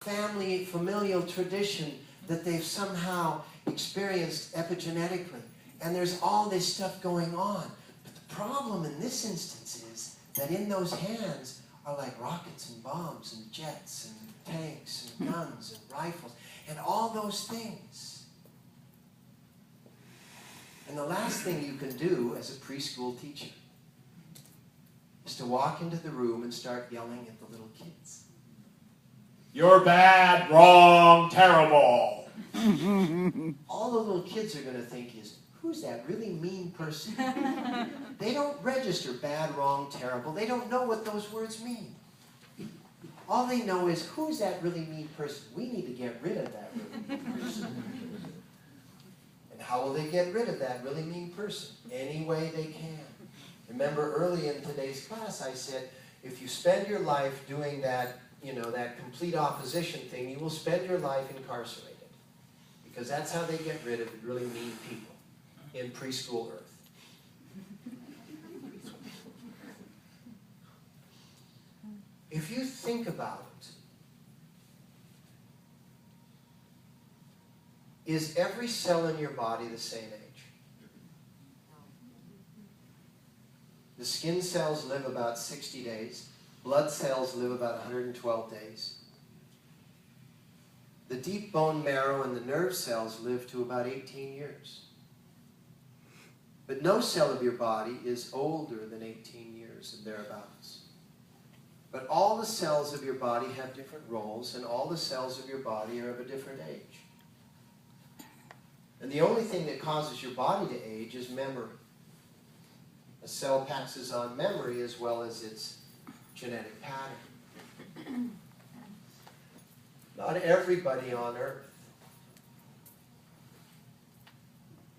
familial tradition that they've somehow experienced epigenetically. And there's all this stuff going on. But the problem in this instance is that in those hands are like rockets and bombs and jets and tanks and guns and rifles and all those things. And the last thing you can do as a preschool teacher is to walk into the room and start yelling at the little kids. You're bad, wrong, terrible. All the little kids are going to think is, who's that really mean person? They don't register bad, wrong, terrible. They don't know what those words mean. All they know is, who's that really mean person? We need to get rid of that really mean person. And how will they get rid of that really mean person? Any way they can. Remember early in today's class I said, if you spend your life doing that, that complete opposition thing, you will spend your life incarcerated. Because that's how they get rid of really mean people in preschool Earth. If you think about it, is every cell in your body the same age? The skin cells live about 60 days. Blood cells live about 112 days. The deep bone marrow and the nerve cells live to about 18 years. But no cell of your body is older than 18 years and thereabouts. But all the cells of your body have different roles, and all the cells of your body are of a different age. And the only thing that causes your body to age is memory. A cell passes on memory as well as its genetic pattern. Not everybody on Earth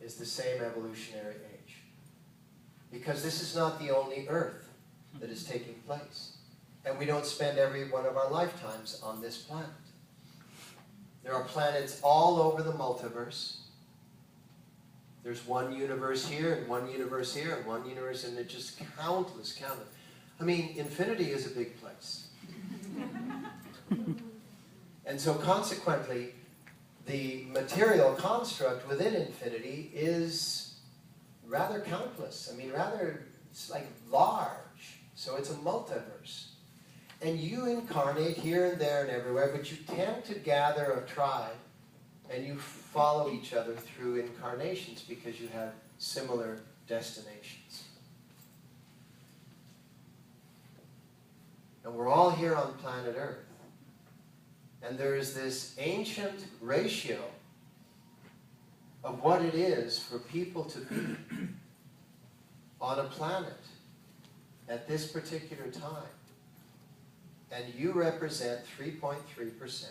is the same evolutionary age. Because this is not the only Earth that is taking place. And we don't spend every one of our lifetimes on this planet. There are planets all over the multiverse. There's one universe here, and one universe here, and one universe, and it's just countless. I mean, infinity is a big place. And so consequently, the material construct within infinity is rather countless. I mean, it's like large. So it's a multiverse. And you incarnate here and there and everywhere, but you tend to gather a tribe, and you follow each other through incarnations because you have similar destinations. And we're all here on planet Earth. And there is this ancient ratio of what it is for people to be on a planet at this particular time. And you represent 3.3%,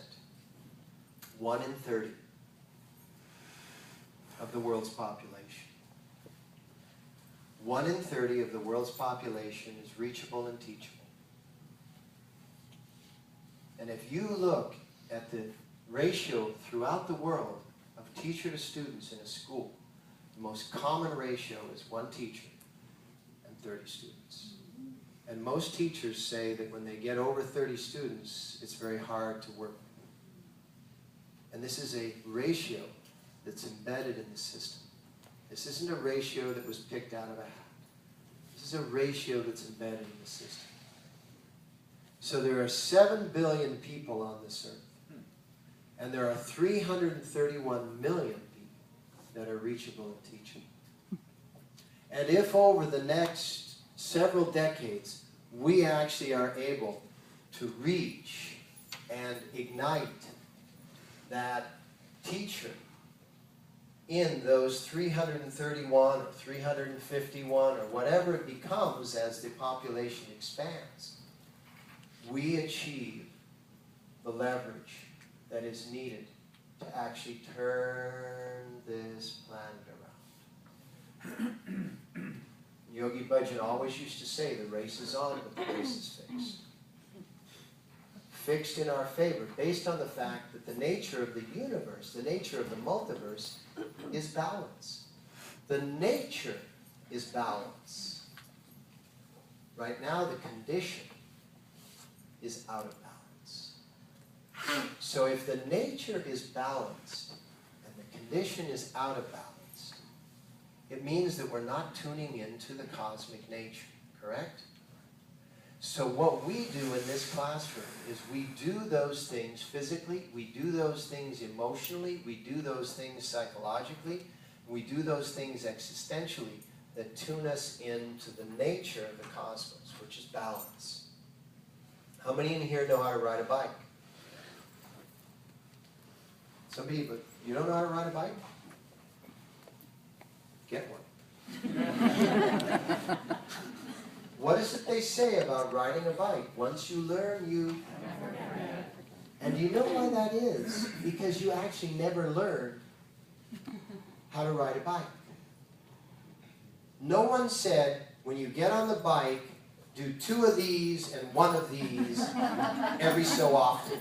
1 in 30 of the world's population. 1 in 30 of the world's population is reachable and teachable. And if you look at the ratio throughout the world of teacher to students in a school, the most common ratio is 1 teacher and 30 students. And most teachers say that when they get over 30 students, it's very hard to work with. And this is a ratio that's embedded in the system. This isn't a ratio that was picked out of a hat. This is a ratio that's embedded in the system. So there are 7 billion people on this earth. And there are 331 million people that are reachable and teachable. And if over the next several decades we actually are able to reach and ignite that teacher in those 331 or 351 or whatever it becomes as the population expands, we achieve the leverage that is needed to actually turn this planet around. Yogi Bhajan always used to say, the race is on, but the race is fixed. Fixed in our favor, based on the fact that the nature of the universe, the nature of the multiverse, is balance. The nature is balance. Right now, the condition is out of balance. So if the nature is balanced and the condition is out of balance, it means that we're not tuning into the cosmic nature, correct? So what we do in this classroom is we do those things physically, we do those things emotionally, we do those things psychologically, we do those things existentially that tune us into the nature of the cosmos, which is balance. How many in here know how to ride a bike? Somebody, but you don't know how to ride a bike? Get one. What is it they say about riding a bike? Once you learn, you... And do you know why that is? Because you actually never learned how to ride a bike. No one said, when you get on the bike, do 2 of these and 1 of these every so often.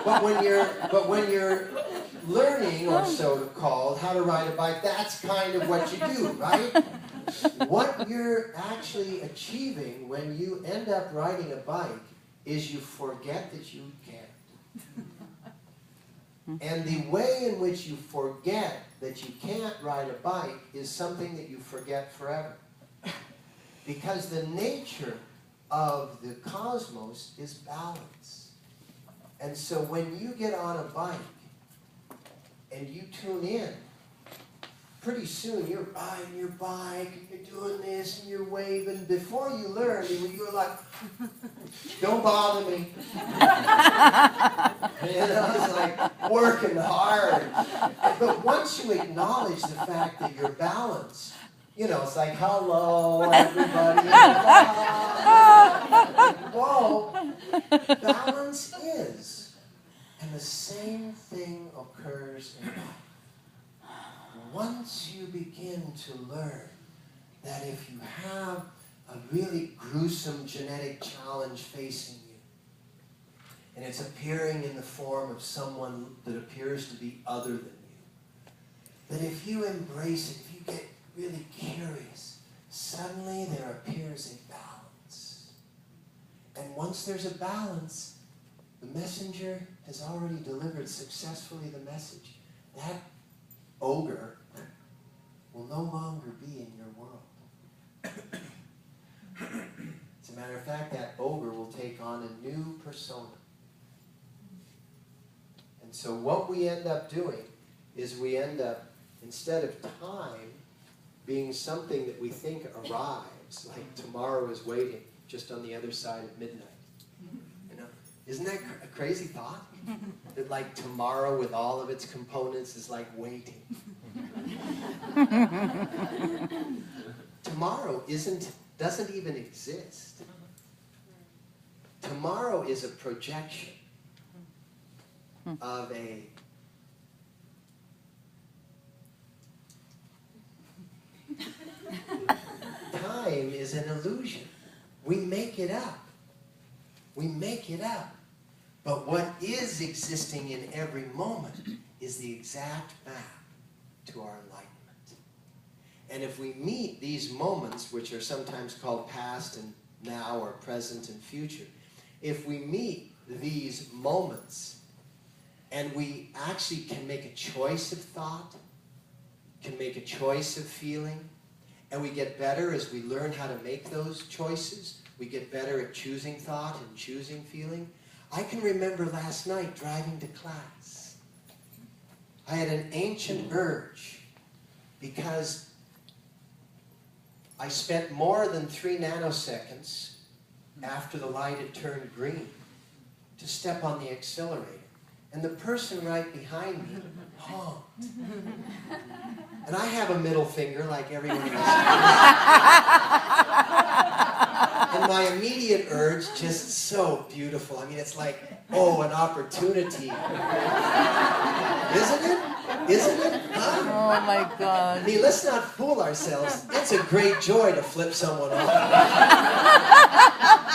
But when you're learning, or so-called, how to ride a bike, that's kind of what you do, right? What you're actually achieving when you end up riding a bike is you forget that you can't. And the way in which you forget that you can't ride a bike is something that you forget forever. Because the nature of the cosmos is balance. And so when you get on a bike and you tune in, pretty soon you're riding your bike and you're doing this and you're waving. Before you learn, you were like, don't bother me. It's like working hard. But once you acknowledge the fact that you're balanced, it's like, hello, everybody. Whoa, balance is. And the same thing occurs in life. Once you begin to learn that if you have a really gruesome genetic challenge facing you, and it's appearing in the form of someone that appears to be other than you, that if you embrace it, if you get really curious, suddenly there appears a balance. And once there's a balance, the messenger has already delivered successfully the message. That ogre will no longer be in your world. As a matter of fact, that ogre will take on a new persona. And so what we end up doing is we end up, instead of time being something that we think arrives, like tomorrow is waiting just on the other side of midnight. Isn't that a crazy thought? That like tomorrow with all of its components is like waiting. Tomorrow doesn't even exist. Tomorrow is a projection of a time is an illusion. We make it up. We make it up. But what is existing in every moment is the exact map to our enlightenment. And if we meet these moments, which are sometimes called past and now or present and future, if we meet these moments and we actually can make a choice of thought, can make a choice of feeling, and we get better as we learn how to make those choices, we get better at choosing thought and choosing feeling. I can remember last night driving to class. I had an ancient urge because I spent more than 3 nanoseconds after the light had turned green to step on the accelerator. And the person right behind me honked. And I have a middle finger like everyone else. And my immediate urge, just so beautiful. I mean, it's like, oh, an opportunity. Isn't it? Isn't it? Huh? Oh my God. I mean, let's not fool ourselves. It's a great joy to flip someone off.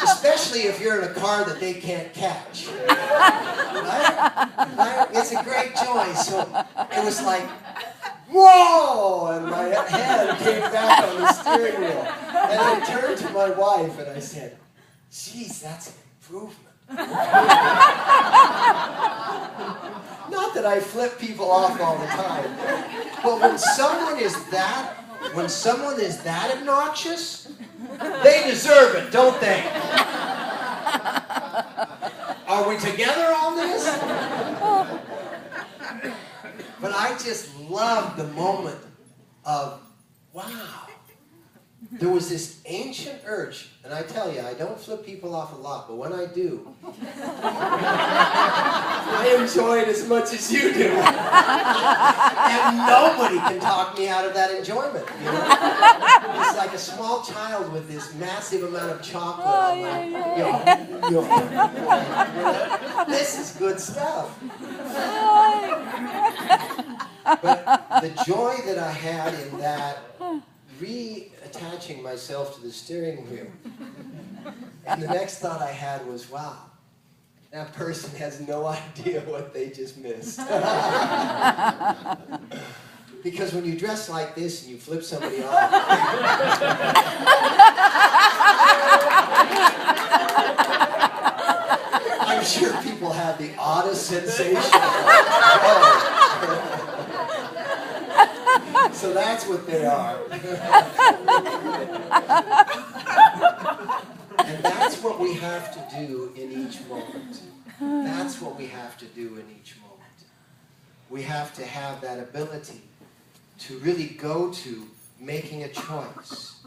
Especially if you're in a car that they can't catch. Right? It's a great joy. So it was like, whoa! And my head came back on the steering wheel. And I turned to my wife and I said, geez, that's an improvement. Not that I flip people off all the time, but when someone is that obnoxious, they deserve it, don't they? Are we together on this? But I just love the moment of, wow. There was this ancient urge, and I tell you, I don't flip people off a lot, but when I do, I enjoy it as much as you do. And nobody can talk me out of that enjoyment, you know? It's like a small child with this massive amount of chocolate. I'm like, this is good stuff. But the joy that I had in that reattaching myself to the steering wheel. And the next thought I had was, wow, that person has no idea what they just missed. Because when you dress like this and you flip somebody off, I'm sure people have the oddest sensation. So that's what they are. And that's what we have to do in each moment. That's what we have to do in each moment. We have to have that ability to really go to making a choice